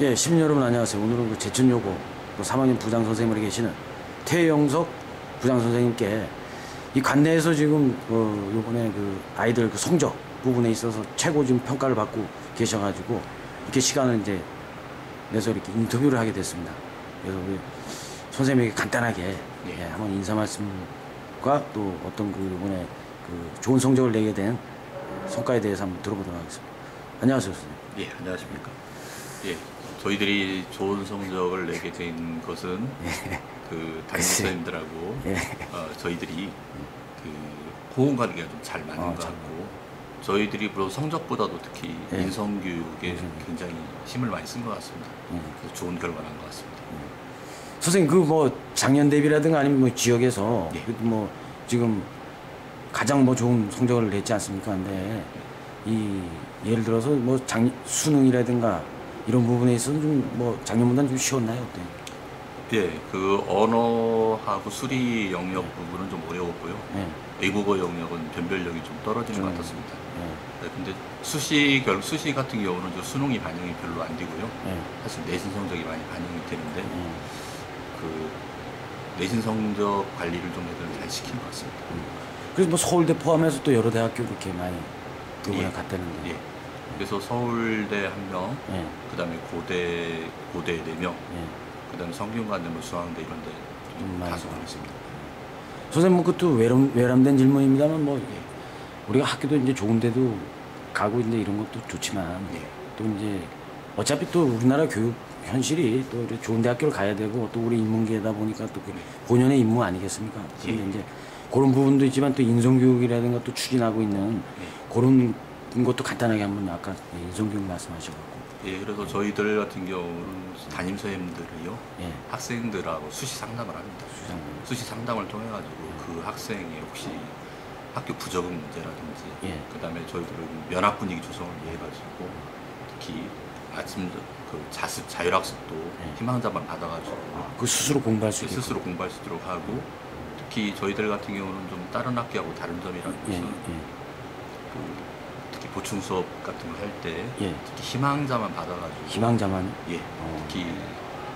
예, 시민 여러분 안녕하세요. 오늘은 그 제천여고 3학년 부장 선생님으로 계시는 태영석 부장 선생님께 이 관내에서 지금 요번에 그 아이들 그 성적 부분에 있어서 최고 지금 평가를 받고 계셔가지고 이렇게 시간을 이제 내서 이렇게 인터뷰를 하게 됐습니다. 그래서 우리 선생님에게 간단하게 한번 인사 말씀과 또 어떤 그 요번에 그 좋은 성적을 내게 된 성과에 대해서 한번 들어보도록 하겠습니다. 안녕하세요, 선생님. 예, 안녕하십니까. 예, 저희들이 좋은 성적을 내게 된 것은 그 담임 선생님들하고 저희들이 그 호응 관계가 좀 잘 맞는 것 같고 저희들이 물론 성적보다도 특히 인성교육에 굉장히 힘을 많이 쓴 것 같습니다. 그래서 좋은 결과를 난 것 같습니다. 선생님 그 뭐 작년 대비라든가 아니면 뭐 지역에서 뭐 지금 가장 뭐 좋은 성적을 냈지 않습니까? 근데 이 예를 들어서 뭐 수능이라든가 이런 부분에 있어서 좀 뭐 작년보다는 좀 쉬웠나요? 어때요? 예, 그 언어하고 수리 영역 부분은 좀 어려웠고요. 외국어 영역은 변별력이 좀 떨어지는 것 같았습니다. 네, 근데 수시 같은 경우는 저 수능이 반영이 별로 안 되고요. 사실 내신 성적이 많이 반영이 되는데 그 내신 성적 관리를 좀 애들 잘 시킨 것 같습니다. 그래서 뭐 서울대 포함해서 또 여러 대학교 그렇게 많이 이번에 갔다는데. 예. 그래서 서울대 1명, 그다음에 고대 4명, 그다음에 성균관대, 뭐 수학대 이런 데 다수 가겠습니다. 선생님 그것도 외람된 질문입니다만 뭐 우리가 학교도 이제 좋은 데도 가고 이제 이런 것도 좋지만 또 이제 어차피 또 우리나라 교육 현실이 또 좋은 대학교를 가야 되고 또 우리 인문계다 보니까 또 본연의 임무 아니겠습니까? 근데 이제 그런 부분도 있지만 또 인성교육이라든가 또 추진하고 있는 그런 것도 간단하게 한번 아까 인성교육 말씀하셔갖고. 예, 그래서 저희들 같은 경우는 담임 선생님들이요, 학생들하고 수시 상담을 합니다. 수시 상담을 통해 가지고 그 학생의 혹시 학교 부적응 문제라든지, 그다음에 저희들은 면학 분위기 조성을 위해 가지고 특히 아침 그 자율학습도 희망자만 받아가지고 그 스스로 공부할 수 있도록 공부할 수 있도록 하고 특히 저희들 같은 경우는 좀 다른 학교하고 다른 점이라는 것은 특히 보충 수업 같은 거 할 때 특히 희망자만 받아가지고 희망자만 특히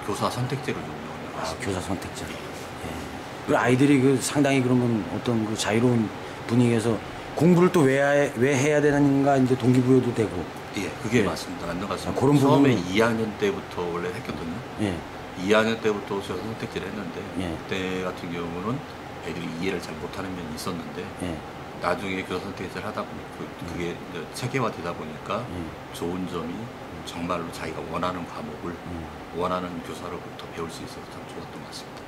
교사 선택제를 좀 운영을 하고 교사 선택제. 그 아이들이 그 상당히 그러면 어떤 그 자유로운 분위기에서 공부를 또 왜 해야 되는가 이제 동기부여도 되고. 그게 맞습니다. 완전 맞습니다. 그런 처음에 부분은 2학년 때부터 원래 했거든요. 2학년 때부터 교사 선택제를 했는데 그때 같은 경우는 애들이 이해를 잘 못하는 면이 있었는데 나중에 교사 선택제를 하다 보니까 그게 체계화되다 보니까 좋은 점이 정말로 자기가 원하는 과목을 원하는 교사로부터 배울 수 있어서 참 좋았던 것 같습니다.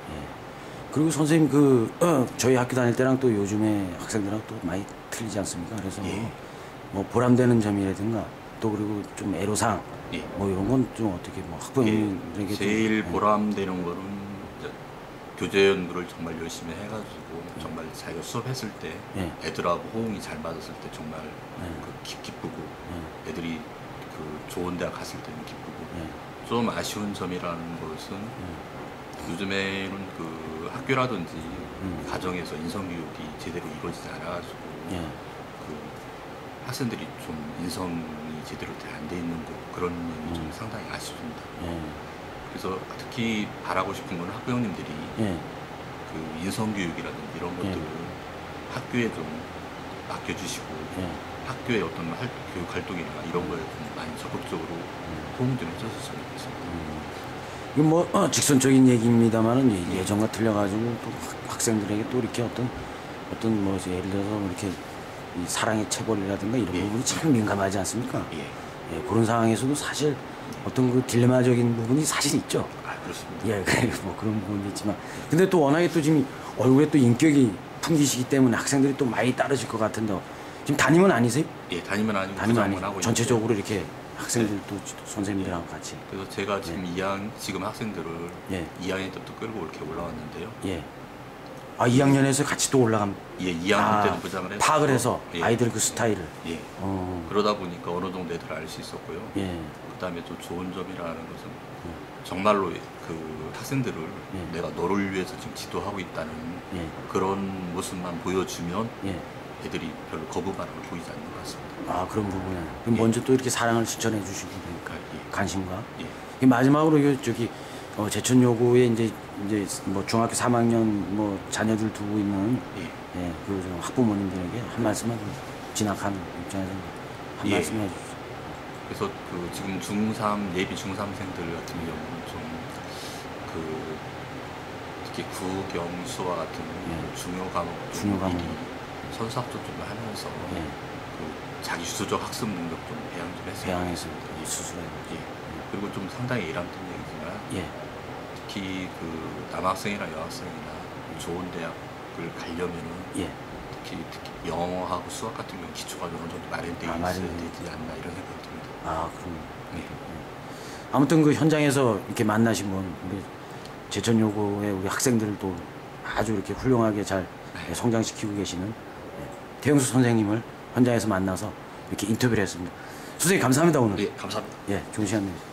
그리고 선생님 저희 학교 다닐 때랑 또 요즘에 학생들하고 또 많이 틀리지 않습니까? 그래서 뭐 보람되는 점이라든가 또 그리고 좀 애로사항 뭐 이런 건 좀 어떻게 뭐 학부모님에게 제일 보람되는 거는 교재 연구를 정말 열심히 해가지고 정말 자기가 수업했을 때 애들하고 호응이 잘 맞았을 때 정말 기쁘고 애들이 그 좋은 대학 갔을 때는 기쁘고 좀 아쉬운 점이라는 것은 요즘에는 그 학교라든지 가정에서 인성교육이 제대로 이루어지지 않아가지고 그 학생들이 좀 인성이 제대로 안 돼 있는 그런 면이 좀 상당히 아쉽습니다. 그래서 특히 바라고 싶은 건 학부형님들이 그 인성교육이라든지 이런 것들을 학교에 좀 맡겨주시고 학교의 어떤 교육 활동이나 이런 거에 좀 많이 적극적으로 도움 좀 해주셨으면 좋겠습니다. 이건 뭐 직선적인 얘기입니다만은 예전과 틀려가지고 또 학생들에게 또 이렇게 어떤 뭐 예를 들어서 이렇게 이 사랑의 체벌이라든가 이런 부분이 참 민감하지 않습니까? 그런 상황에서도 사실 어떤 그 딜레마적인 부분이 사실 있죠. 그렇습니다. 뭐 그런 부분이 있지만 근데 또 워낙에 또 지금 얼굴에 또 인격이 풍기시기 때문에 학생들이 또 많이 따르실 것 같은데 지금 담임은 아니세요? 담임은 아니고 담임은 아니고 하고 전체적으로 이렇게 학생들도 선생님들하고 같이. 그래서 제가 지금 지금 학생들을 2학년 때부터 끌고 이렇게 올라왔는데요. 2학년에서 같이 또 올라간. 2학년 때도 부장을 해서 파악을 해서 아이들 그 스타일을. 그러다 보니까 어느 정도 애들을 알 수 있었고요. 그다음에 또 좋은 점이라는 것은 정말로 그 학생들을 내가 너를 위해서 지금 지도하고 있다는 그런 모습만 보여주면 애들이 별로 거부감을 보이지 않는 것 같습니다. 그런 부분에. 그럼 먼저 또 이렇게 사랑을 실천해 주시고 그러니까 관심과. 이 마지막으로 저기 제천여고에 이제 뭐 중학교 3학년 뭐 자녀들 두고 있는 그 학부모님들에게 한 말씀만 좀 진학하는 입장에서 한 말씀 해주세요. 그래서 그 지금 중3 예비 중3생들 같은 경우는 좀 그 특히 국영수와 같은 중요 과목 미리 선수학도 좀 하면서 그 자기 주도적 학습 능력 좀 배양 좀 했어요. 배양해서 스스로. 그리고 좀 상당히 일함된 얘기지만 특히 그 남학생이나 여학생이나 좋은 대학을 가려면은 특히 영어하고 수학 같은 경우 기초가 어느 정도 마련되어 있어야 되지 않나 이런 생각이 듭니다. 아, 그럼. 아무튼 그 현장에서 이렇게 만나신 분, 우리 제천여고의 우리 학생들도 아주 이렇게 훌륭하게 잘 성장시키고 계시는 태영수 선생님을 현장에서 만나서 이렇게 인터뷰를 했습니다. 선생님 감사합니다 오늘. 감사합니다. 좋은 시간 되세요.